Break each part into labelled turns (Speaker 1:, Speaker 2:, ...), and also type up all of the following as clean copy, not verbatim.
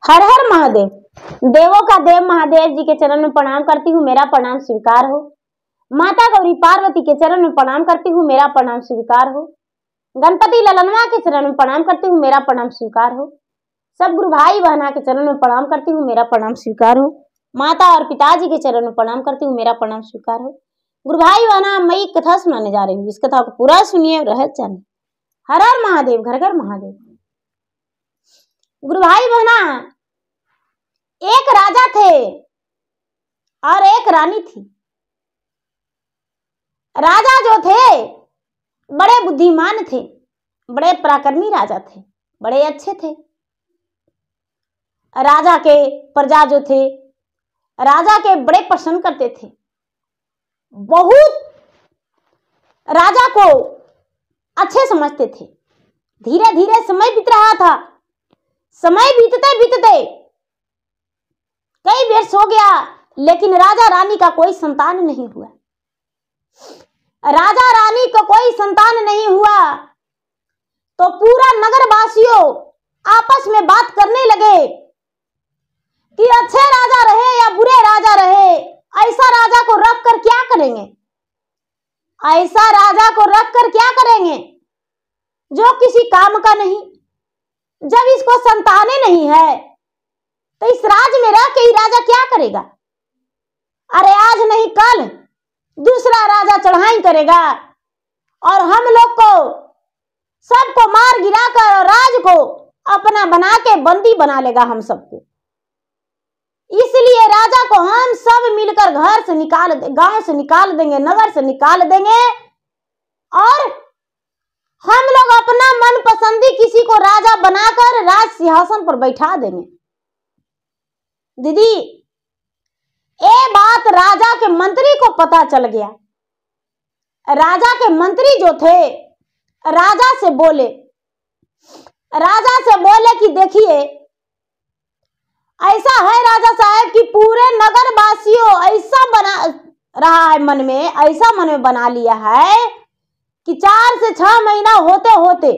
Speaker 1: हर हर महादेव। देवों का देव महादेव जी के चरण में प्रणाम करती हूँ, मेरा प्रणाम स्वीकार हो। माता गौरी पार्वती के चरण में प्रणाम करती हूँ, मेरा प्रणाम स्वीकार हो। गणपति ललनवा के चरण में प्रणाम करती हूँ, मेरा प्रणाम स्वीकार हो। सब गुरु भाई बहना के चरण में प्रणाम करती हूँ, मेरा प्रणाम स्वीकार हो। माता और पिताजी के चरण में प्रणाम करती हूँ, मेरा प्रणाम स्वीकार हो। गुरु भाई बहना, मैं एक कथा सुनाने जा रही हूँ, इस कथा को पूरा सुनिए और रह जाने। हर हर महादेव, घर घर महादेव। गुरु भाई बहना, एक राजा थे और एक रानी थी। राजा जो थे बड़े बुद्धिमान थे, बड़े पराक्रमी राजा थे, बड़े अच्छे थे। राजा के प्रजा जो थे राजा के बड़े पसंद करते थे, बहुत राजा को अच्छे समझते थे। धीरे धीरे समय बीत रहा था। समय बीतते बीतते कई वर्ष हो गया, लेकिन राजा रानी का कोई संतान नहीं हुआ। राजा रानी को कोई संतान नहीं हुआ तो पूरा नगर वासियों आपस में बात करने लगे कि अच्छे राजा रहे या बुरे राजा रहे, ऐसा राजा को रख कर क्या करेंगे, ऐसा राजा को रख कर क्या करेंगे जो किसी काम का नहीं। जब इसको संतानें नहीं है तो इस राज में रह के ही राजा क्या करेगा। अरे आज नहीं कल दूसरा राजा चढ़ाई करेगा और हम लोग को सबको मार गिरा कर और राज को अपना बना के बंदी बना लेगा हम सबको। इसलिए राजा को हम सब मिलकर घर से निकाल दे, गांव से निकाल देंगे, नगर से निकाल देंगे और हम लोग अपना मनपसंदी किसी को राजा बनाकर राज सिंहासन पर बैठा देंगे। दीदी, ये बात राजा के मंत्री को पता चल गया। राजा के मंत्री जो थे राजा से बोले कि देखिए, ऐसा है राजा साहब कि पूरे नगर वासियों ऐसा बना रहा है मन में, ऐसा मन में बना लिया है कि 4 से 6 महीना होते होते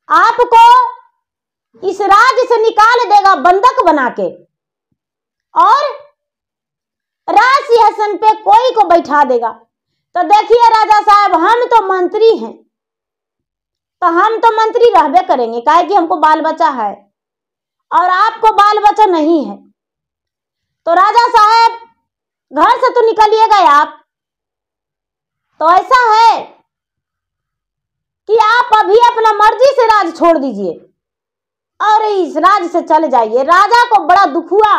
Speaker 1: आपको इस राज्य से निकाल देगा बंधक बना के और राज सिंहासन पे कोई को बैठा देगा। तो देखिए राजा साहब, हम तो मंत्री हैं, तो हम तो मंत्री रहबे करेंगे, काहे कि हमको बाल बच्चा है और आपको बाल बच्चा नहीं है। तो राजा साहब घर से तो निकलिएगा आप। तो ऐसा है कि आप अभी अपना मर्जी से राज छोड़ दीजिए और इस राज से चले जाइए। राजा को बड़ा दुख हुआ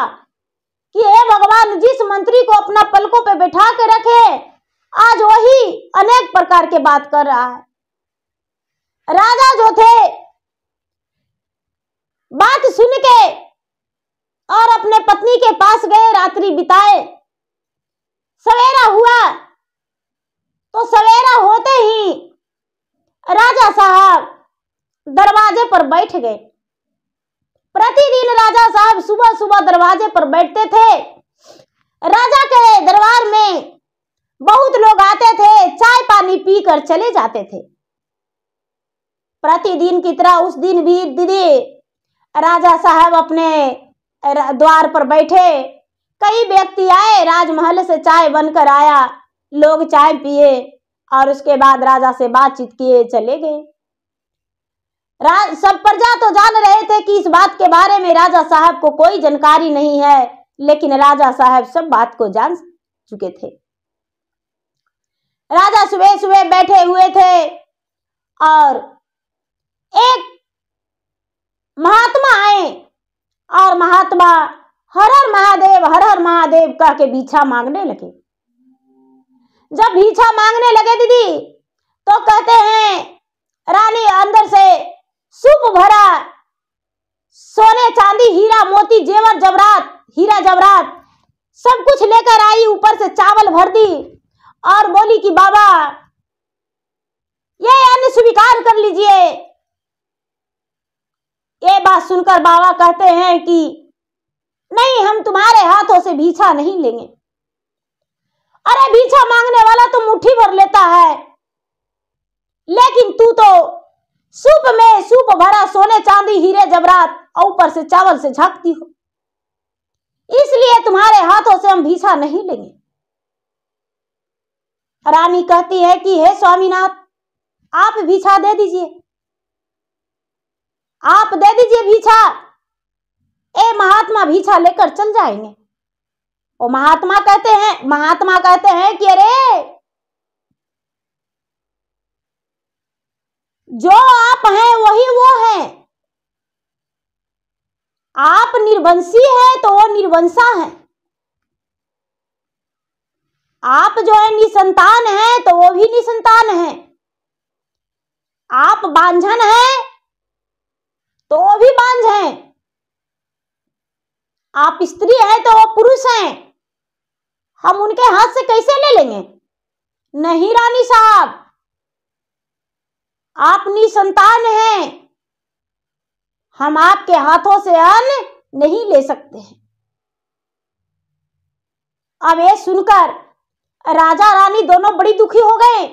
Speaker 1: कि हे भगवान, जिस मंत्री को अपना पलकों पे बैठा के रखे आज वही अनेक प्रकार के बात कर रहा है। राजा जो थे बात सुन के और अपने पत्नी के पास गए, रात्रि बिताए। सवेरा हुआ तो सवेरा होते ही राजा साहब दरवाजे पर बैठ गए। प्रतिदिन राजा साहब सुबह सुबह दरवाजे पर बैठते थे। राजा के दरबार में बहुत लोग आते थे, चाय पानी पीकर चले जाते थे। प्रतिदिन की तरह उस दिन भी दीदी राजा साहब अपने द्वार पर बैठे। कई व्यक्ति आए, राजमहल से चाय बनकर आया, लोग चाय पिए और उसके बाद राजा से बातचीत किए, चले गए। सब प्रजा तो जान रहे थे कि इस बात के बारे में राजा साहब को कोई जानकारी नहीं है, लेकिन राजा साहब सब बात को जान चुके थे। राजा सुबह सुबह बैठे हुए थे और एक महात्मा आए और महात्मा हर हर महादेव कह के भिक्षा मांगने लगे। जब भिक्षा मांगने लगे दीदी, तो कहते हैं रानी अंदर से सूप भरा सोने चांदी हीरा मोती जेवर जवरात हीरा जवरात सब कुछ लेकर आई, ऊपर से चावल भर दी और बोली कि बाबा ये अन्न स्वीकार कर लीजिए। ये बात सुनकर बाबा कहते हैं कि नहीं, हम तुम्हारे हाथों से भिक्षा नहीं लेंगे। अरे भिक्षा मांगने वाला तो मुट्ठी भर लेता है, लेकिन तू तो सूप में सूप भरा सोने चांदी हीरे जवरात और ऊपर से चावल से झांकती हो, इसलिए तुम्हारे हाथों से हम भिक्षा नहीं लेंगे। रानी कहती है कि हे स्वामीनाथ, आप भिक्षा दे दीजिए, आप दे दीजिए भिक्षा। ए महात्मा भिक्षा लेकर चल जाएंगे। और महात्मा कहते हैं कि अरे जो आप हैं वही वो हैं। आप निर्वंशी हैं तो वो निर्वंशा है, आप जो है निसंतान हैं तो वो भी निसंतान है, आप बांझन हैं तो वो भी बांझ हैं, आप स्त्री हैं तो वो पुरुष हैं। हम उनके हाथ से कैसे ले लेंगे? नहीं रानी साहब, आप निसंतान हैं, हम आपके हाथों से अन्न नहीं ले सकते हैं। अब ये सुनकर राजा रानी दोनों बड़ी दुखी हो गए।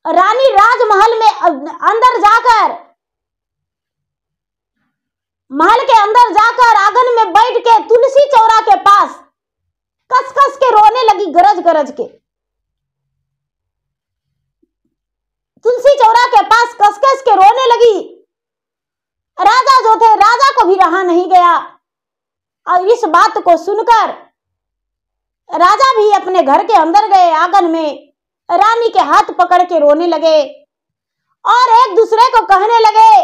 Speaker 1: रानी राजमहल में अंदर जाकर, महल के अंदर जाकर आंगन में बैठ के तुलसी चौरा के पास कस कस के रोने लगी, गरज गरज के। तुलसी चौरा के पास कस कस के रोने लगी। राजा जो थे, राजा को भी रहा नहीं गया, और इस बात को सुनकर राजा भी अपने घर के अंदर गए, आंगन में रानी के हाथ पकड़ के रोने लगे और एक दूसरे को कहने लगे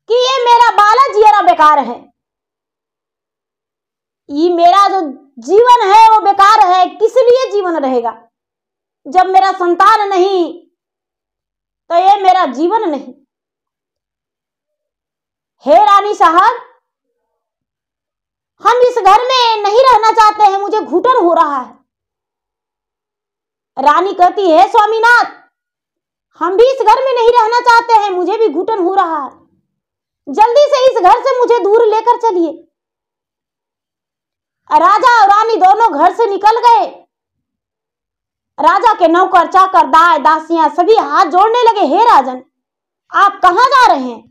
Speaker 1: कि ये मेरा बाला जियरा बेकार है, ये मेरा जो जीवन है वो बेकार है। किस लिए जीवन रहेगा? जब मेरा संतान नहीं तो ये मेरा जीवन नहीं। हे रानी साहब, हम इस घर में नहीं रहना चाहते हैं, मुझे घुटन हो रहा है। रानी कहती है स्वामीनाथ, हम भी इस घर में नहीं रहना चाहते हैं, मुझे भी घुटन हो रहा है, जल्दी से इस घर से मुझे दूर लेकर चलिए। राजा और रानी दोनों घर से निकल गए। राजा के नौकर चाकर दाए दासियां सभी हाथ जोड़ने लगे, हे राजन, आप कहां जा रहे हैं?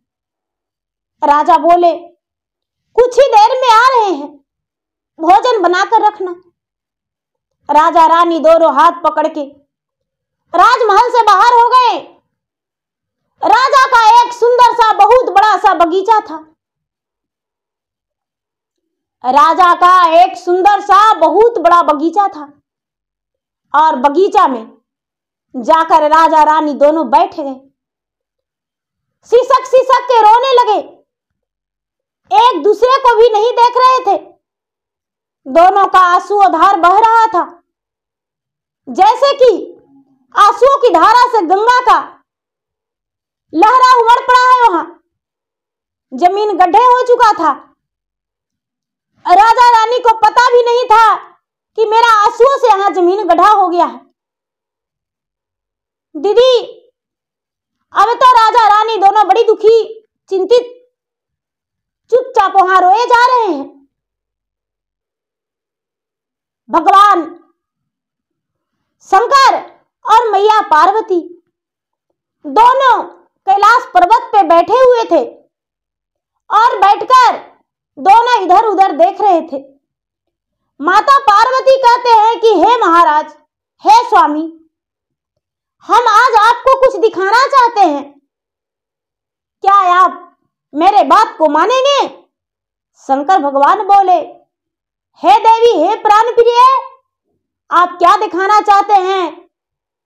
Speaker 1: राजा बोले, कुछ ही देर में आ रहे हैं, भोजन बनाकर रखना। राजा रानी दोनों हाथ पकड़ के राजमहल से बाहर हो गए। राजा का एक सुंदर सा बहुत बड़ा सा बगीचा था। राजा का एक सुंदर सा बहुत बड़ा बगीचा था, और बगीचा में जाकर राजा रानी दोनों बैठ गए। सिसक सिसक के रोने लगे, एक दूसरे को भी नहीं देख रहे थे। दोनों का आंसुओं-धार बह रहा था, जैसे कि आंसुओं की धारा से गंगा का लहरा उमड़ पड़ा है। वहां जमीन गड्ढे हो चुका था। राजा रानी को पता भी नहीं था कि मेरा आंसुओं से यहां जमीन गड्ढा हो गया है। दीदी, अब तो राजा रानी दोनों बड़ी दुखी, चिंतित, चुपचाप वहां रोए जा रहे हैं। भगवान शंकर और मैया पार्वती दोनों कैलाश पर्वत पे बैठे हुए थे, और बैठकर दोनों इधर उधर देख रहे थे। माता पार्वती कहते हैं कि हे महाराज, हे स्वामी, हम आज आपको कुछ दिखाना चाहते हैं, क्या आप मेरे बात को मानेंगे? शंकर भगवान बोले, हे देवी, हे प्राण प्रिय, आप क्या दिखाना चाहते हैं?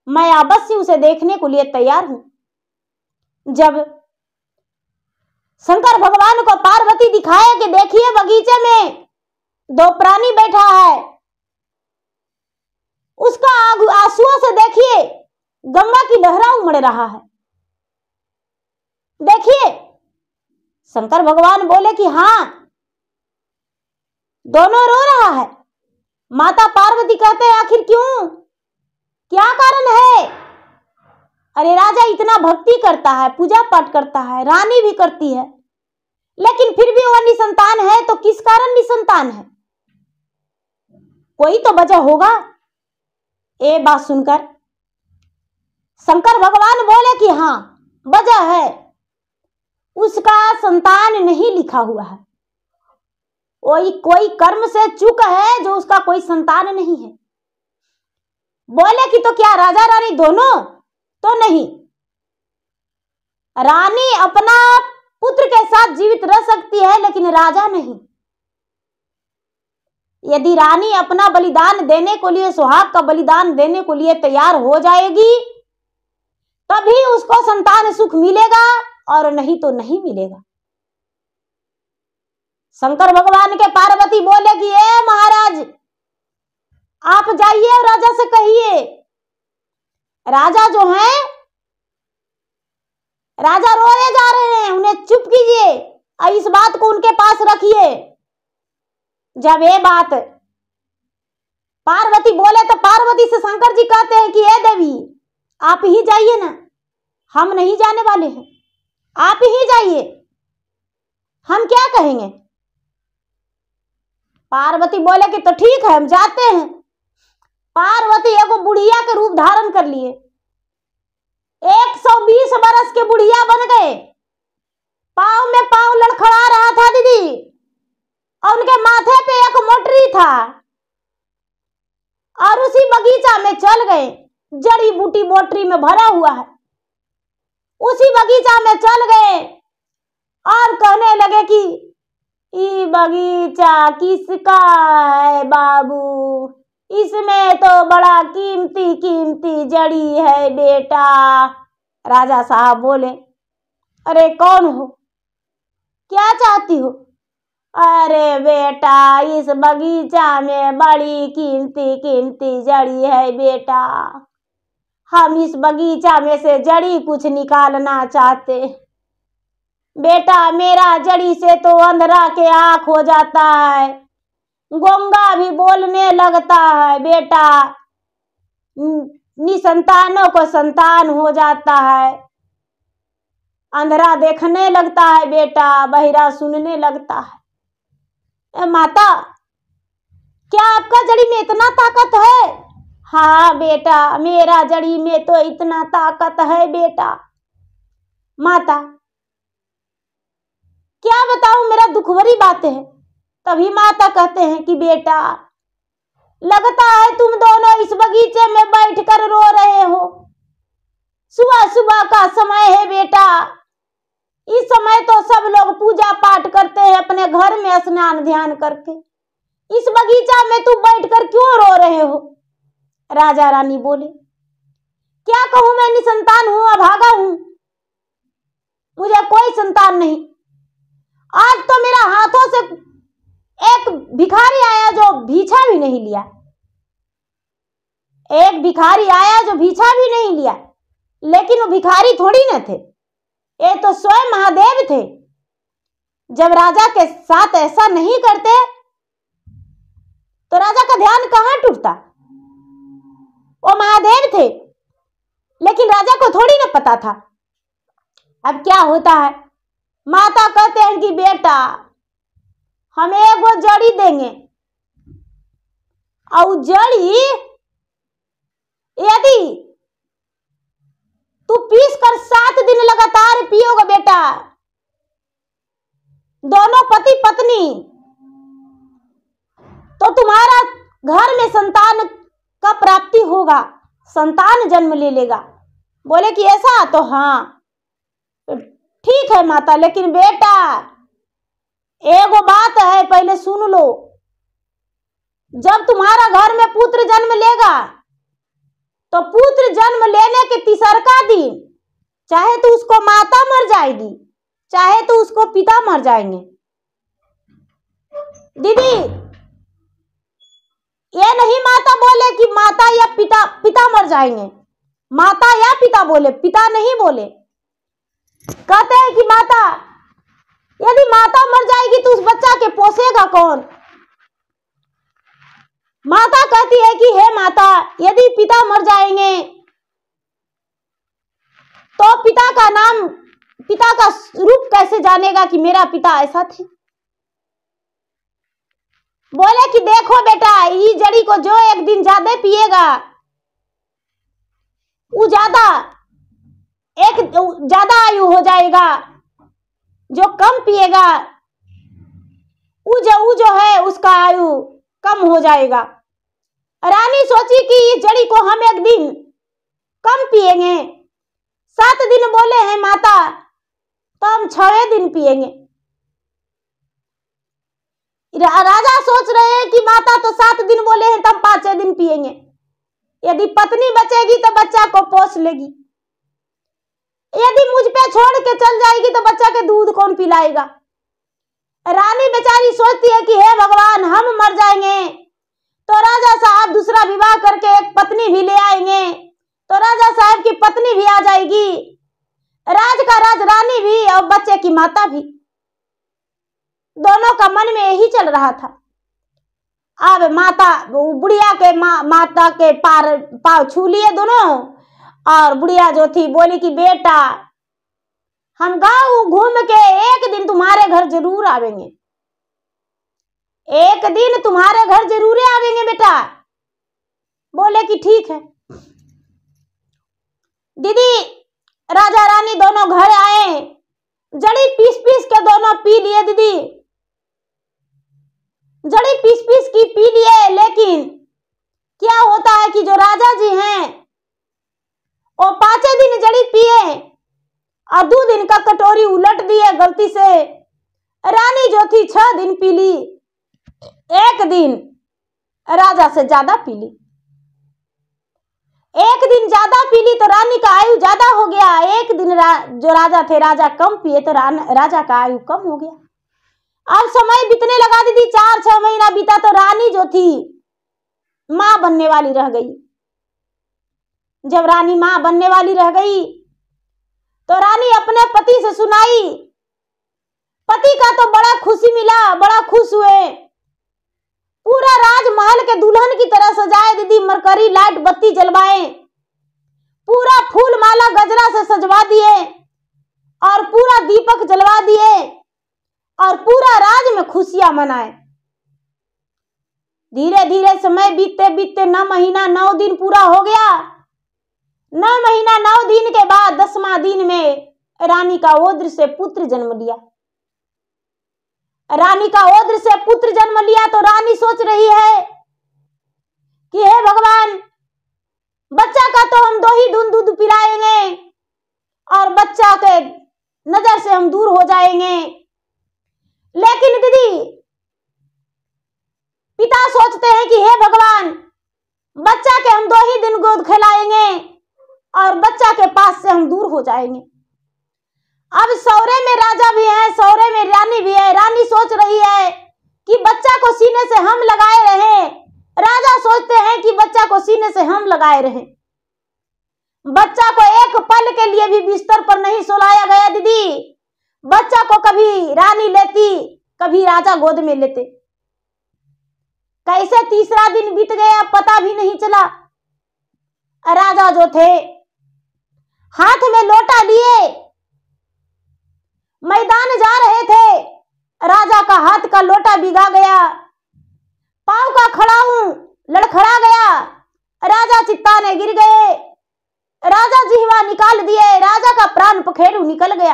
Speaker 1: मैं अवश्य उसे देखने को लिए तैयार हूं। जब शंकर भगवान को पार्वती दिखाया कि देखिए बगीचे में दो प्राणी बैठा है, उसका आंसुओं से देखिए गंगा की लहरा उमड़ रहा है। देखिए, शंकर भगवान बोले कि हां, दोनों रो रहा है। माता पार्वती कहते हैं, आखिर क्यों, क्या कारण है? अरे राजा इतना भक्ति करता है, पूजा पाठ करता है, रानी भी करती है, लेकिन फिर भी वह निसंतान है, तो किस कारण निसंतान है? कोई तो वजह होगा। ये बात सुनकर शंकर भगवान बोले कि हां, वजह है। उसका संतान नहीं लिखा हुआ है। कोई कर्म से चूक है जो उसका कोई संतान नहीं है। बोले कि तो क्या राजा रानी दोनों? तो नहीं, रानी अपना पुत्र के साथ जीवित रह सकती है लेकिन राजा नहीं। यदि रानी अपना बलिदान देने को लिए, सुहाग का बलिदान देने को लिए तैयार हो जाएगी तभी उसको संतान सुख मिलेगा, और नहीं तो नहीं मिलेगा। शंकर भगवान के पार्वती बोले कि ए महाराज, आप जाइए और राजा से कहिए। राजा जो है, राजा रोए जा रहे हैं, उन्हें चुप कीजिए और इस बात को उनके पास रखिए। जब ये बात पार्वती बोले तो पार्वती से शंकर जी कहते हैं कि हे देवी, आप ही जाइए ना, हम नहीं जाने वाले हैं, आप ही जाइए, हम क्या कहेंगे। पार्वती बोले कि तो ठीक है, हम जाते हैं। पार्वती एगो बुढ़िया के रूप धारण कर लिए, 120 बरस के बुढ़िया बन गए। पांव में पांव लड़खड़ा रहा था दीदी, और उनके माथे पे एक मोटरी था, और उसी बगीचा में चल गए। जड़ी बूटी मोटरी में भरा हुआ है, उसी बगीचा में चल गए और कहने लगे कि ये बगीचा किसका है बाबू, इसमें तो बड़ा कीमती कीमती जड़ी है बेटा। राजा साहब बोले, अरे कौन हो, क्या चाहती हो? अरे बेटा, इस बगीचा में बड़ी कीमती कीमती जड़ी है बेटा, हम इस बगीचा में से जड़ी कुछ निकालना चाहते। बेटा, मेरा जड़ी से तो अंधरा के आंख हो जाता है, गूंगा भी बोलने लगता है बेटा, निसंतानों को संतान हो जाता है, अंधरा देखने लगता है बेटा, बहिरा सुनने लगता है। माता, क्या आपका जड़ी में इतना ताकत है? हाँ बेटा, मेरा जड़ी में तो इतना ताकत है बेटा। माता, क्या बताऊं, मेरा दुख भरी बात है। तभी माता कहते हैं कि बेटा, लगता है तुम दोनों इस बगीचे में बैठकर रो रहे हो। सुबह सुबह का समय है बेटा, इस समय तो सब लोग पूजा पाठ करते हैं अपने घर में स्नान ध्यान करके, इस बगीचा में तू बैठकर क्यों रो रहे हो? राजा रानी बोले, क्या कहूं, मैं निसंतान हूं, अभागा हूं, मुझे कोई संतान नहीं। आज तो मेरा हाथों से एक भिखारी आया जो भीछा भी नहीं लिया, एक भिखारी आया जो भीछा भी नहीं लिया, लेकिन वो भिखारी थोड़ी न थे, ये तो स्वयं महादेव थे। जब राजा के साथ ऐसा नहीं करते तो राजा का ध्यान कहां टूटता। वो महादेव थे, लेकिन राजा को थोड़ी न पता था। अब क्या होता है, माता कहते हैं कि बेटा, हमें एगो जड़ी देंगे, और जड़ी यदि तू पीस कर 7 दिन लगातार पियोगे बेटा, दोनों पति पत्नी, तो तुम्हारा घर में संतान का प्राप्ति होगा, संतान जन्म ले लेगा। बोले कि ऐसा? तो हाँ ठीक है माता, लेकिन बेटा एगो बात है, पहले सुन लो। जब तुम्हारा घर में पुत्र जन्म लेगा तो पुत्र जन्म लेने के 3रा दिन चाहे तो उसको माता मर जाएगी, चाहे तो उसको पिता मर जाएंगे। दीदी, ये नहीं माता बोले कि माता या पिता मर जाएंगे, माता या पिता बोले, पिता नहीं बोले। कहते हैं कि माता, यदि माता मर जाएगी तो उस बच्चा के पोसेगा कौन? माता कहती है कि हे माता, यदि पिता मर जाएंगे तो पिता का नाम, पिता का रूप कैसे जानेगा कि मेरा पिता ऐसा थे? बोले कि देखो बेटा, ये जड़ी को जो एक दिन ज्यादा पिएगा वो ज्यादा आयु हो जाएगा, जो कम पिएगा वो जो है उसका आयु कम हो जाएगा। रानी सोची कि इस जड़ी को हम एक दिन कम पिएंगे। 7 दिन बोले हैं माता, तो हम 6वें दिन पिएंगे। राजा सोच रहे हैं कि माता तो 7 दिन बोले हैं, तो हम 5वें दिन पिएंगे। यदि पत्नी बचेगी तो बच्चा को पोस लेगी, यदि मुझ पे छोड़ के चल जाएगी तो बच्चा के दूध कौन पिलाएगा। रानी बेचारी सोचती है कि हे भगवान, हम मर जाएंगे तो राजा साहब दूसरा विवाह करके एक पत्नी भी ले आएंगे, तो राजा साहब की पत्नी भी आ जाएगी, राज का राज रानी भी और बच्चे की माता भी। दोनों का मन में यही चल रहा था। अब माता बुढ़िया के माता के पाँव छू लिए दोनों, और बुढ़िया जो थी बोली कि बेटा, हम गांव घूम के एक दिन तुम्हारे घर जरूर आवेंगे, एक दिन तुम्हारे घर जरूर आवेंगे बेटा। बोले कि ठीक है। दीदी राजा रानी दोनों घर आए, जड़ी पीस पीस के दोनों पी लिए। दीदी जड़ी पीस पीस की पी लिए, लेकिन क्या होता है कि जो राजा जी हैं वो 5वें दिन जड़ी पिए और 2 दिन का कटोरी उलट दिए गलती से। रानी जो थी 6 दिन पी ली, 1 दिन राजा से ज्यादा पी ली। 1 दिन ज्यादा पी ली तो रानी का आयु ज्यादा हो गया। 1 दिन जो राजा थे, राजा कम पिए तो राजा का आयु कम हो गया। अब समय बीतने लगा दीदी, 4-6 महीना बीता तो रानी जो थी मां बनने वाली रह गई। जब रानी मां बनने वाली रह गई तो रानी अपने पति से सुनाई। पति का तो बड़ा खुशी मिला, बड़ा खुश हुए। पूरा राजमहल के दुल्हन की तरह सजाए दीदी, मरकरी लाइट बत्ती जलवाए, पूरा फूल माला गजरा से सजवा दिए और पूरा दीपक जलवा दिए और पूरा राज में खुशियां मनाए। धीरे धीरे समय बीतते बीतते 9 महीना 9 दिन पूरा हो गया। 9 महीना 9 दिन के बाद 10वां दिन में रानी का ओद्र से पुत्र जन्म लिया। रानी का ओद्र से पुत्र जन्म लिया तो रानी सोच रही है कि हे भगवान, बच्चा का तो हम 2 ही दूध पिलाएंगे और बच्चा के नजर से हम दूर हो जाएंगे। लेकिन दीदी पिता सोचते हैं कि हे भगवान, बच्चा के हम 2 ही दिन गोद खिलाएंगे और बच्चा के पास से हम दूर हो जाएंगे। अब सौरे में राजा भी है, सौरे में रानी भी है। रानी सोच रही है कि बच्चा को सीने से हम लगाए रहें, राजा सोचते हैं कि बच्चा को सीने से हम लगाए रहें। बच्चा को एक पल के लिए भी बिस्तर पर नहीं सुलाया गया दीदी। बच्चा को कभी रानी लेती, कभी राजा गोद में लेते। कैसे तीसरा दिन बीत गया पता भी नहीं चला। राजा जो थे हाथ में लोटा लिए मैदान जा रहे थे। राजा का हाथ का लोटा भिगा गया, पांव का खड़ाऊ लड़खड़ा गया। राजा चित्ताने गिर गए, राजा जिह्वा निकाल दिए, राजा का प्राण पखेरु निकल गया।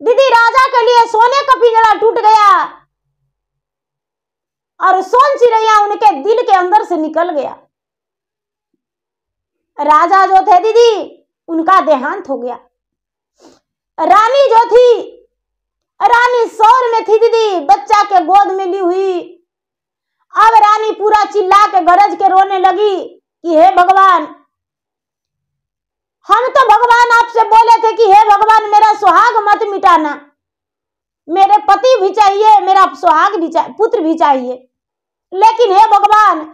Speaker 1: दीदी राजा के लिए सोने का पिंजरा टूट गया और सोन चिड़ैया उनके दिल के अंदर से निकल गया। राजा जो थे दीदी, उनका देहांत हो गया। रानी जो थी, रानी सौर में थी दीदी, बच्चा के गोद में ली हुई। अब रानी पूरा चिल्ला के गरज के रोने लगी कि हे भगवान, हम तो भगवान आपसे बोले थे कि हे भगवान, मेरा सुहाग मत मिटाना, मेरे पति भी चाहिए, मेरा सुहाग भी चाहिए, पुत्र भी चाहिए, लेकिन हे भगवान,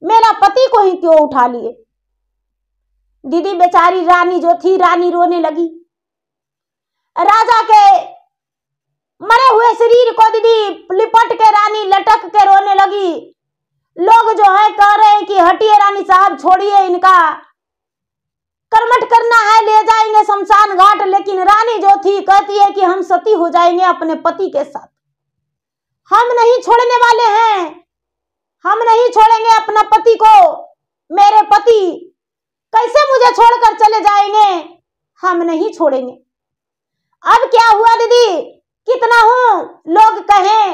Speaker 1: मेरा पति को ही क्यों उठा लिए। दीदी बेचारी रानी जो थी, रानी रोने लगी। राजा के मरे हुए शरीर को दीदी लिपट के रानी लटक के रोने लगी। लोग जो है कह रहे हैं कि हटिए रानी साहब, छोड़िए, इनका कर्मठ करना है, ले जाएंगे शमशान घाट। लेकिन रानी जो थी कहती है कि हम सती हो जाएंगे अपने पति के साथ, हम नहीं छोड़ने वाले हैं, हम नहीं छोड़ेंगे अपना पति को। मेरे पति कैसे मुझे छोड़कर चले जाएंगे, हम नहीं छोड़ेंगे। अब क्या हुआ दीदी, कितना हूं लोग कहें,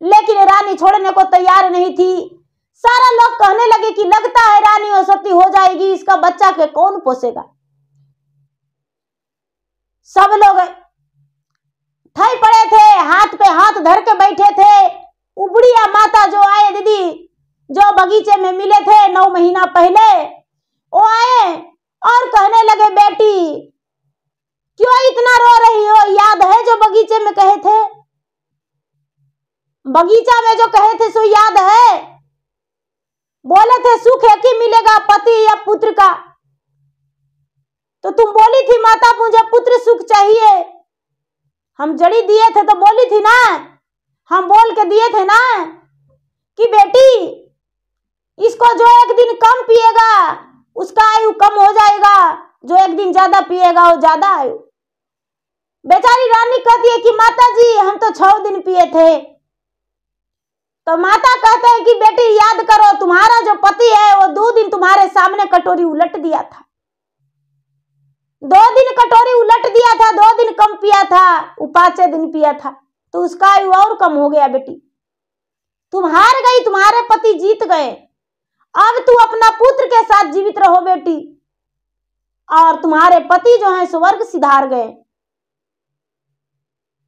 Speaker 1: लेकिन रानी छोड़ने को तैयार नहीं थी। सारा लोग कहने लगे कि लगता है रानी ओसती हो जाएगी, इसका बच्चा के कौन पोसेगा। सब लोग थई पड़े थे, हाथ पे हाथ धर के बैठे थे। उबड़िया माता जो आए दीदी, जो बगीचे में मिले थे 9 महीना पहले, वो आए और कहने लगे बेटी क्यों इतना रो रही हो, याद है जो बगीचे में कहे थे, बगीचा में जो कहे थे सो याद है, बोले थे सुख एक ही मिलेगा पति या पुत्र का, तो तुम बोली थी माता मुझे पुत्र सुख चाहिए, हम जड़ी दिए थे तो बोली थी ना, हम बोल के दिए थे ना कि बेटी इसको जो एक दिन कम पिएगा उसका आयु कम हो जाएगा, जो एक दिन ज्यादा पिएगा वो ज्यादा आयु। बेचारी रानी कहती है कि माता जी हम तो 6 दिन पिए थे। तो माता कहते हैं कि बेटी याद करो, तुम्हारा जो पति है वो 2 दिन तुम्हारे सामने कटोरी उलट दिया था, 2 दिन कटोरी उलट दिया था, 2 दिन कम पिया था, वो 5 दिन पिया था, तो उसका आयु और कम हो गया। बेटी तुम हार गई, तुम्हारे पति जीत गए, अब तू अपना पुत्र के साथ जीवित रहो बेटी, और तुम्हारे पति जो है स्वर्ग सिधार गए,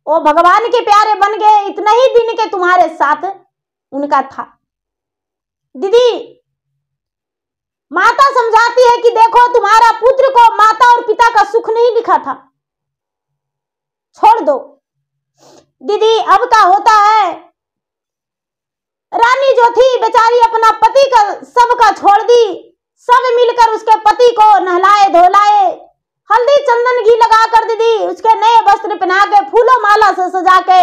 Speaker 1: वो भगवान के प्यारे बन गए, इतना ही दिन के तुम्हारे साथ उनका था। दीदी माता समझाती है कि देखो तुम्हारा पुत्र को माता और पिता का सुख नहीं लिखा था, छोड़ दो। दीदी अब क्या होता है, रानी जो थी बेचारी अपना पति का सबका छोड़ दी, सब मिलकर उसके पति को नहलाए धोलाए, हल्दी चंदन घी लगा कर दीदी उसके नए वस्त्र पहना के फूलों माला से सजा के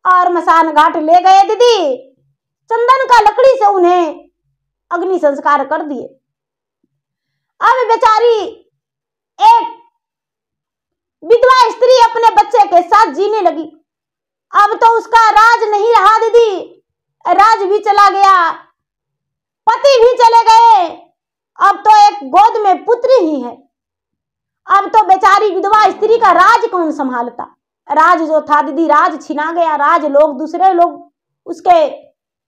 Speaker 1: और मसान घाट ले गए। दीदी चंदन का लकड़ी से उन्हें अग्नि संस्कार कर दिए। अब बेचारी एक विधवा स्त्री अपने बच्चे के साथ जीने लगी। अब तो उसका राज नहीं रहा दीदी, राज भी चला गया, पति भी चले गए, अब तो एक गोद में पुत्र ही है। अब तो बेचारी विधवा स्त्री का राज कौन संभालता, राज जो था दीदी राज छिना गया, राज लोग दूसरे लोग उसके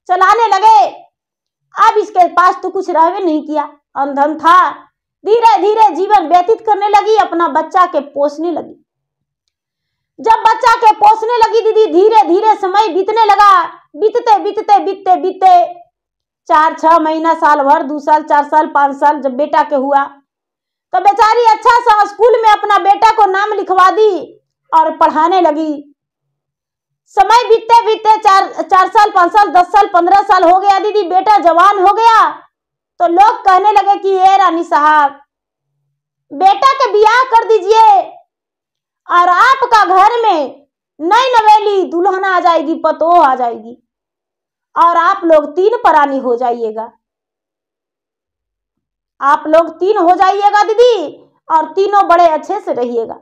Speaker 1: चलाने लगे। अब इसके पास तो कुछ रहवे नहीं किया, अंधन था, धीरे धीरे जीवन व्यतीत करने लगी, अपना बच्चा के पोसने लगी। जब बच्चा के पोसने लगी दीदी धीरे धीरे समय बीतने लगा, बीतते बीतते बीतते बीतते 4-6 महीना, साल भर, 2 साल, 4 साल, 5 साल जब बेटा के हुआ तो बेचारी अच्छा सा स्कूल में अपना बेटा को नाम लिखवा दी और पढ़ाने लगी। समय बीतते बीतते 4 साल, 5 साल, 10 साल, 15 साल हो गया दीदी, बेटा जवान हो गया तो लोग कहने लगे कि ये रानी साहब बेटा के ब्याह कर दीजिए और आपका घर में नई नवेली दुल्हन आ जाएगी, पतोह आ जाएगी और आप लोग 3 प्राणी हो जाइएगा, आप लोग 3 हो जाइएगा दीदी और तीनों बड़े अच्छे से रहिएगा।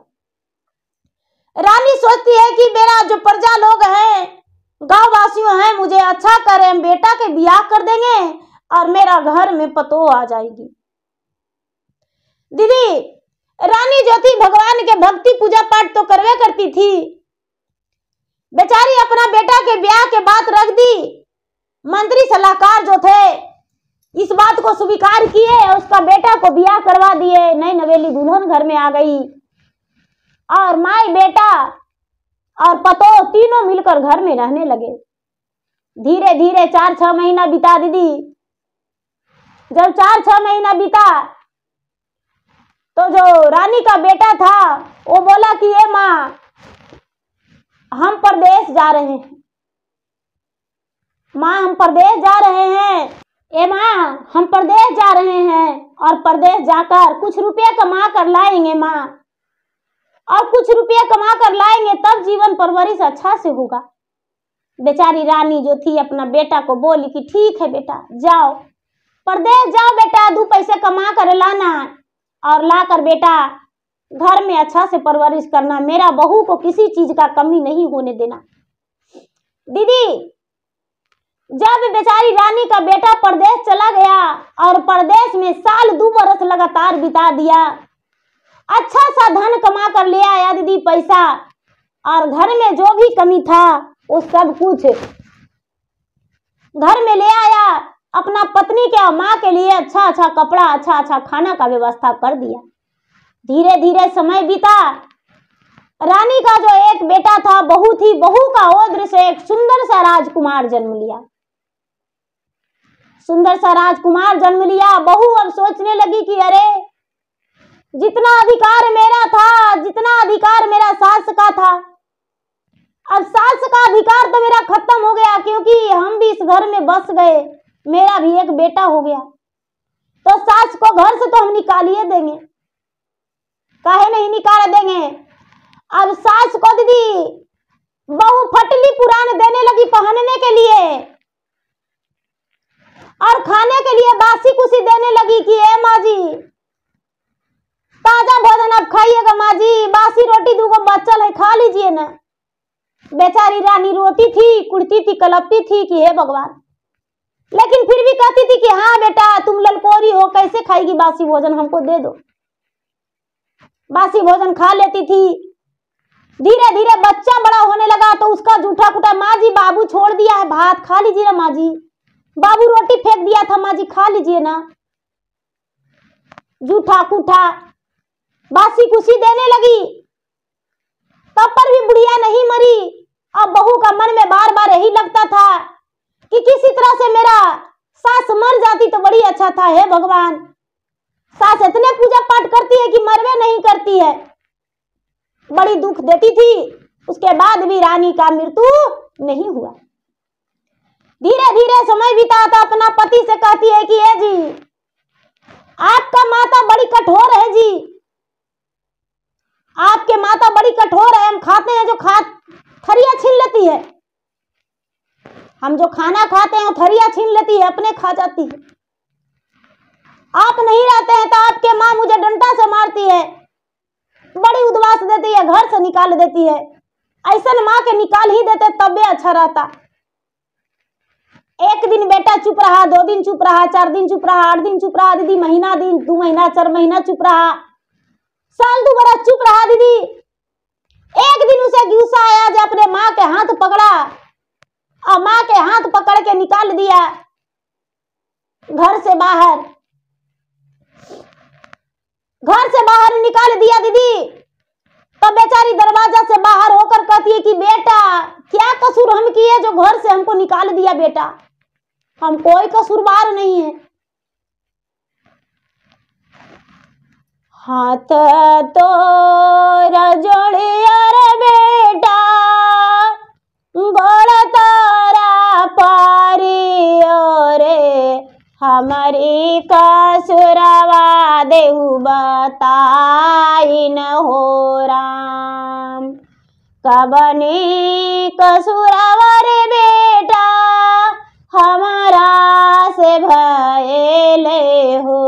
Speaker 1: रानी सोचती है कि मेरा जो प्रजा लोग हैं, गांव वासियों हैं, मुझे अच्छा करें, बेटा के ब्याह कर देंगे और मेरा घर में पतोह आ जाएगी। दीदी रानी जो थी भगवान के भक्ति पूजा पाठ तो करवे करती थी, बेचारी अपना बेटा के ब्याह के बात रख दी। मंत्री सलाहकार जो थे इस बात को स्वीकार किए, उसका बेटा को ब्याह करवा दिए, नई नवेली दुल्हन घर में आ गई और माई बेटा और पतोह तीनों मिलकर घर में रहने लगे। धीरे धीरे 4-6 महीना बीता दीदी। जब 4-6 महीना बीता तो जो रानी का बेटा था वो बोला कि ये माँ हम परदेश जा रहे हैं, माँ हम परदेश जा रहे हैं, ए माँ हम परदेश जा रहे हैं और परदेश जाकर कुछ रुपये कमा कर लाएंगे माँ, और कुछ रुपये कमा कर लाएंगे तब जीवन परवरिश अच्छा से होगा। बेचारी रानी जो थी अपना बेटा को बोली कि ठीक है बेटा जाओ, परदेश जाओ बेटा, 2 पैसे कमा कर लाना और लाकर बेटा घर में अच्छा से परवरिश करना, मेरा बहू को किसी चीज का कमी नहीं होने देना। दीदी जब बेचारी रानी का बेटा परदेश चला गया और परदेश में 1-2 बरस लगातार बिता दिया, अच्छा सा धन कमा कर ले आया दीदी पैसा, और घर में जो भी कमी था वो सब कुछ घर में ले आया। अपना पत्नी के और माँ के लिए अच्छा अच्छा कपड़ा, अच्छा अच्छा खाना का व्यवस्था कर दिया। धीरे धीरे समय बीता। रानी का जो एक बेटा था, बहू का ओद्र से एक सुंदर सा राजकुमार जन्म लिया। सुंदर सा राजकुमार जन्म लिया। बहू अब सोचने लगी कि अरे, जितना अधिकार मेरा था, जितना अधिकार मेरा सास का था, अब सास का अधिकार तो मेरा खत्म हो गया, क्योंकि हम भी इस घर में बस गए, मेरा भी एक बेटा हो गया। तो सास को घर से तो हम निकालिए देंगे, काहे नहीं निकाल देंगे। अब सास को दीदी बहू फटली पुरान देने लगी पहनने के लिए, और खाने के लिए बासी कुसी देने लगी कि ए माँ जी, ताजा भोजन आप खाइएगा माँ जी, बासी रोटी दूगो बच्चल है, खा लीजिए ना। बेचारी रानी रोती थी, कुड़ती थी, कलपती थी कि हे भगवान, लेकिन फिर भी कहती थी कि हाँ बेटा, तुम ललकोरी हो, कैसे खाएगी बासी भोजन, हमको दे दो। बासी भोजन खा लेती थी। धीरे धीरे बच्चा बड़ा होने लगा तो उसका जूठा कुटा, माँ जी बाबू छोड़ दिया है भात, खा लीजिए ना माँ जी, बाबू रोटी फेंक दिया था माँ जी, खा लीजिए ना। जूठा कुठा बासी कुसी देने लगी, तब पर भी बुढ़िया नहीं मरी। अब बहू का मन में बार बार यही लगता था कि किसी तरह से मेरा सास मर जाती तो बड़ी अच्छा था। हे भगवान, सास इतने पूजा पाठ करती है कि मरवे नहीं करती है, बड़ी दुख देती थी। उसके बाद भी रानी का मृत्यु नहीं हुआ। धीरे धीरे समय बीता तो अपना पति से कहती है कि ए जी, आपका माता बड़ी कठोर है जी, आपके माता बड़ी कठोर है, हम खाते हैं जो थरिया छीन लेती है, हम जो खाना खाते हैं वो थरिया छीन लेती है, अपने खा जाती है। आप नहीं रहते हैं तो आपके माँ मुझे डंडा से मारती है, बड़ी उद्वास देती है, घर से निकाल देती है। ऐसा माँ के निकाल ही देते तब भी अच्छा रहता। एक दिन बेटा चुप रहा, 2 दिन चुप रहा, 4 दिन चुप रहा, 8 दिन चुप रहा दीदी, महीना दिन, 2 महीना 4 महीना चुप रहा, साल 2 बरस चुप रहा दीदी। एक दिन उसे गुस्सा आया जो अपने माँ के हाथ पकड़ा और माँ के हाथ पकड़ के निकाल दिया घर से बाहर। घर से बाहर निकाल दिया दीदी, तो बेचारी दरवाजा से बाहर होकर कहती है कि बेटा, क्या कसूर हम किए जो घर से हमको निकाल दिया बेटा, हम कोई कसूरवार नहीं है। हाथ तो रजोड़िया रे बेटा, गोड़ तारा पारी रे, हमारी कसुरवा देहु बताई न हो राम। कबनी कसुरवा रे बेटा, हमारा से भयले हो,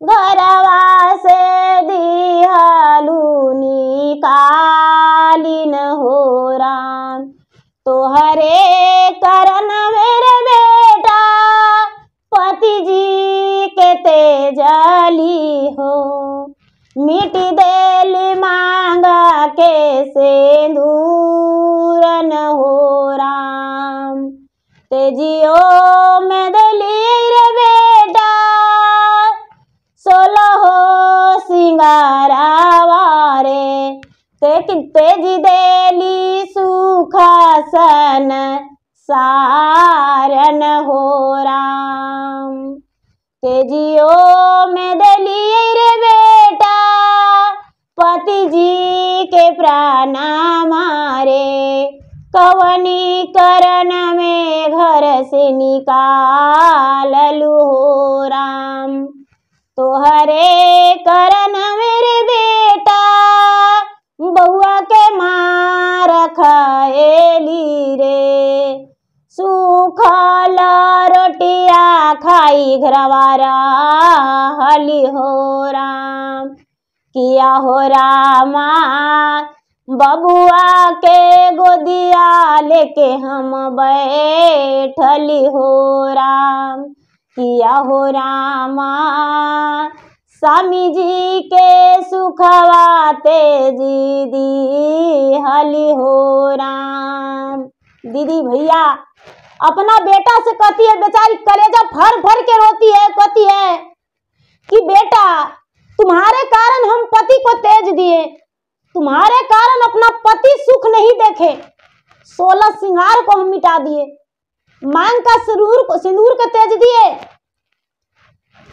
Speaker 1: घरवा से दिहलू निकाली न हो राम। तोहरे करन मेरे बेटा, पति जी के तेजली हो, मिटी देली मांग के सिंदूर न हो राम। तेजियो में दली रे बेटा, 16 सिंगारावा रे, तेजी देली सुख सन सारन हो राम। तेजियो में दली रे बेटा, पति जी के प्राण मारे, कवनी करन में घर से निकाललू हो राम। तोहरे करन मेरे बेटा, बउआ के मार खाएली रे, सूखल रोटिया खाई घरवारा हली हो राम। किया हो रामा, बबुआ के गोदिया लेके हम बैठली हो राम। किया हो रामा, स्वामी जी के सुखवा तेजी दी हली हो राम। दीदी भैया अपना बेटा से कहती है, बेचारी कलेजा फर फर के रोती है, कहती है कि बेटा तुम्हारे कारण हम पति को तेज दिए, तुम्हारे कारण अपना पति सुख नहीं देखे, 16 श्रृंगार को हम मिटा दिए, मांग का सिंदूर को तेज दिए,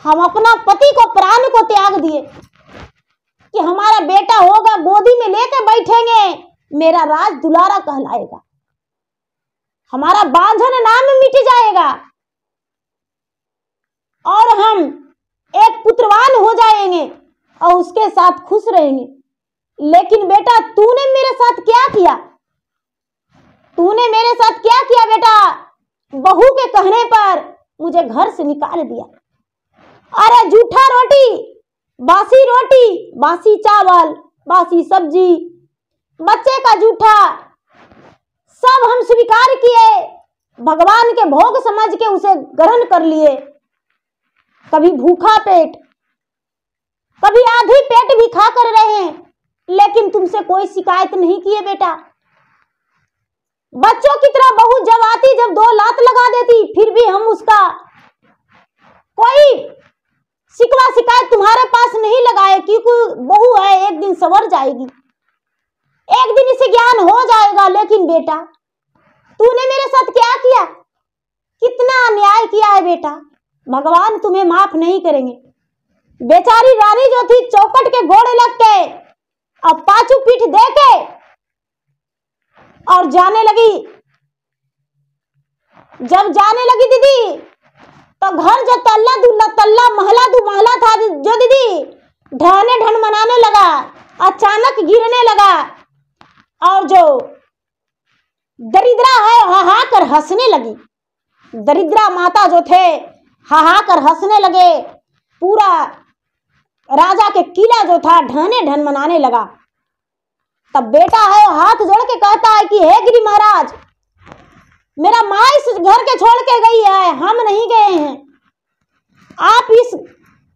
Speaker 1: हम अपना पति को प्राण को त्याग दिए कि हमारा बेटा होगा, गोदी में लेके बैठेंगे, मेरा राज दुलारा कहलाएगा, हमारा बांझन नाम मिट जाएगा और हम एक पुत्रवान हो जाएंगे और उसके साथ खुश रहेंगे। लेकिन बेटा तूने मेरे साथ क्या किया, तूने मेरे साथ क्या किया बेटा? बहू के कहने पर मुझे घर से निकाल दिया। अरे जूठा रोटी, बासी चावल, बासी सब्जी, बच्चे का जूठा, सब हम स्वीकार किए, भगवान के भोग समझ के उसे ग्रहण कर लिए। कभी भूखा पेट, कभी आधी पेट भी खा कर रहे हैं, लेकिन तुमसे कोई शिकायत नहीं किए बेटा। बच्चों की तरह बहू जब आती, जब 2 लात लगा देती, फिर भी हम उसका कोई शिकवा शिकायत तुम्हारे पास नहीं लगाए, क्योंकि बहू है, एक दिन संवर जाएगी, एक दिन इसे ज्ञान हो जाएगा। लेकिन बेटा तूने मेरे साथ क्या किया, कितना अन्याय किया है बेटा, भगवान तुम्हें माफ नहीं करेंगे। बेचारी रानी जो थी चौखट के घोड़े लग के अब पाछू पीठ दे के और जाने लगी। जब जाने लगी दीदी, तो घर जो तल्ला महला था जो दीदी, ढहने ढन मनाने लगा, अचानक गिरने लगा, और जो दरिद्रा है हाहा कर हंसने लगी। दरिद्रा माता जो थे हाहा कर हंसने लगे, पूरा राजा के किला जो था ढहने ढन मनाने लगा। तब बेटा है हाथ जोड़ के कहता है कि हे गिरी महाराज, मेरा माँ इस घर के छोड़ के गई है, हम नहीं गए हैं, आप इस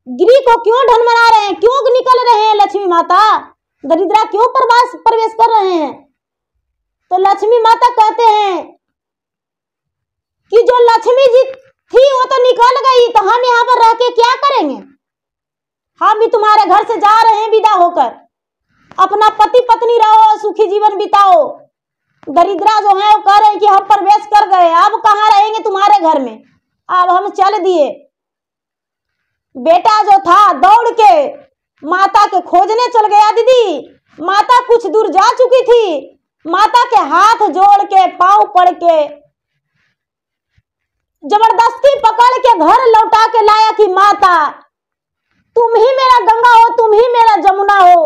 Speaker 1: गिरी को क्यों ढन मना रहे हैं, क्यों निकल रहे हैं लक्ष्मी माता, दरिद्रा क्यों प्रवेश कर रहे हैं? तो लक्ष्मी माता कहते हैं कि जो लक्ष्मी जी थी वो तो निकल गई, तो हम यहाँ पर रह के क्या करेंगे, हम भी तुम्हारे घर से जा रहे हैं विदा होकर, अपना पति पत्नी रहो, सुखी जीवन बिताओ। दरिद्रा जो है वो कह रहे हैं कि हम प्रवेश कर गए, अब कहाँ रहेंगे तुम्हारे घर में, अब हम चल दिए। बेटा जो था दौड़ के माता के खोजने चल गया दीदी। माता कुछ दूर जा चुकी थी, माता के हाथ जोड़ के पांव पड़ के जबरदस्ती पकड़ के घर लौटा के लाया कि माता तुम ही मेरा गंगा हो, तुम ही मेरा जमुना हो,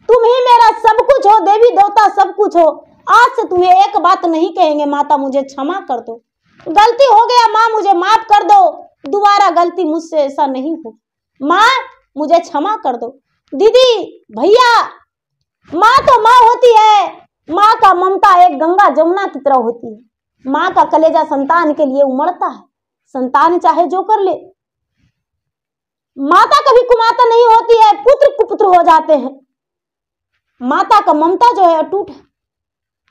Speaker 1: तुम ही मेरा सब कुछ हो, देवी देवता सब कुछ हो, आज से तुम्हें एक बात नहीं कहेंगे, माता मुझे क्षमा कर दो, गलती हो गया माँ मुझे माफ कर दो, दोबारा गलती मुझसे ऐसा नहीं हो, माँ मुझे क्षमा कर दो। दीदी भैया माँ तो माँ होती है, माँ का ममता एक गंगा जमुना की तरह होती है, माँ का कलेजा संतान के लिए उमड़ता है, संतान चाहे जो कर ले। माता कभी कुमाता नहीं होती है, पुत्र कुपुत्र हो जाते हैं। माता का ममता जो है अटूट है,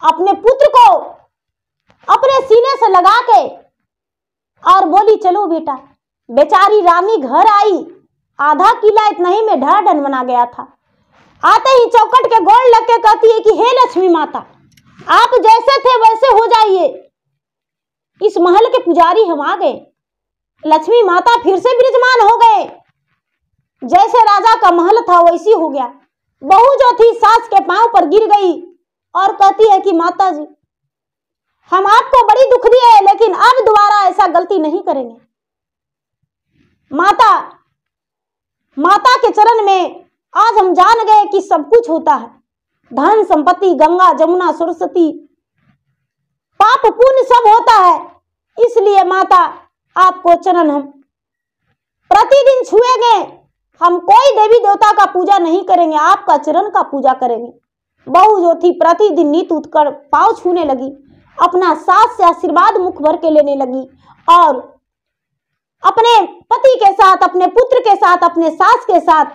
Speaker 1: अपने पुत्र को अपने सीने से लगा के और बोली चलो बेटा। बेचारी रानी घर आई, आधा किला इतना ही में ढह ढन बना गया था। आते ही चौखट के गोड़ लग के कहती है कि हे लक्ष्मी माता, आप जैसे थे वैसे हो जाइए, इस महल के पुजारी हम आ गए। लक्ष्मी माता फिर से विराजमान हो गए, जैसे राजा का महल था वैसी हो गया। बहू जो थी सास के पांव पर गिर गई और कहती है कि माता जी हम आपको बड़ी दुख दिए, लेकिन अब दोबारा ऐसा गलती नहीं करेंगे। माता के चरण में आज हम जान गए कि सब कुछ होता है, धन संपत्ति गंगा जमुना सरस्वती पाप पुण्य सब होता है। इसलिए माता आपको चरण हम प्रतिदिन छुएंगे, हम कोई देवी देवता का पूजा नहीं करेंगे, आपका चरण का पूजा करेंगे। बहू जो थी प्रतिदिन नीत उठकर पाँव छूने लगी, अपना सास से आशीर्वाद मुख भर के लेने लगी और अपने पति के साथ, अपने पुत्र के साथ, अपने सास के साथ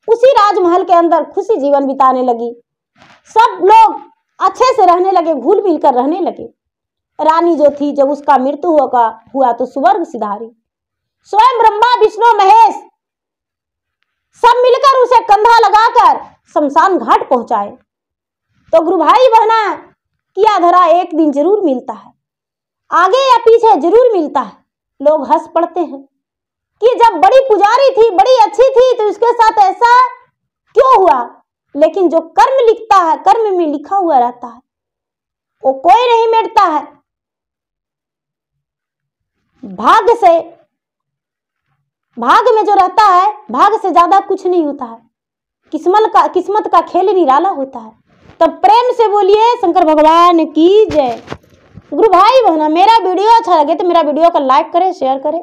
Speaker 1: उसी राजमहल के अंदर खुशी जीवन बिताने लगी। सब लोग अच्छे से रहने लगे, घुल मिल कर रहने लगे। रानी जो थी, जब उसका मृत्यु हुआ तो स्वर्ग सिधारी, स्वयं ब्रह्मा विष्णु महेश सब मिलकर उसे कंधा लगाकर शमशान घाट पहुंचाए। तो गुरु भाई बहना, किया धरा एक दिन जरूर मिलता है, आगे या पीछे जरूर मिलता है। लोग हंस पड़ते हैं कि जब बड़ी पुजारी थी, बड़ी अच्छी थी, तो उसके साथ ऐसा क्यों हुआ। लेकिन जो कर्म लिखता है, कर्म में लिखा हुआ रहता है, वो कोई नहीं मिटता है। भाग्य में जो रहता है, भाग्य से ज्यादा कुछ नहीं होता है। किस्मत का खेल निराला होता है। तब प्रेम से बोलिए शंकर भगवान की जय। गुरु भाई बहना, मेरा वीडियो अच्छा लगे तो मेरा वीडियो को लाइक करें, शेयर करें।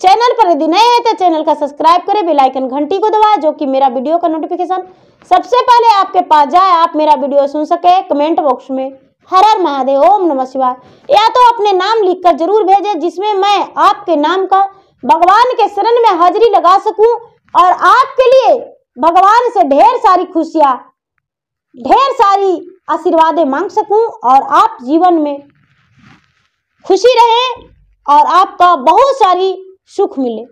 Speaker 1: चैनल पर यदि नए हैं तो चैनल का सब्सक्राइब करें, बेल आइकन घंटी को दबाएं, जो कि मेरा वीडियो का नोटिफिकेशन सबसे पहले आपके पास जाए, आप मेरा वीडियो सुन सके। कमेंट बॉक्स में हर हर महादेव, ओम नमः शिवाय या तो अपने नाम लिखकर जरूर भेजें, जिसमें मैं आपके नाम का भगवान के शरण में हाजिरी लगा सकूं और आपके लिए भगवान से ढेर सारी खुशियां, ढेर सारी आशीर्वादें मांग सकूं और आप जीवन में खुशी रहे और आपका बहुत सारी सुख मिले।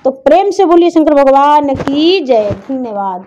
Speaker 1: तो प्रेम से बोलिए शंकर भगवान की जय। धन्यवाद।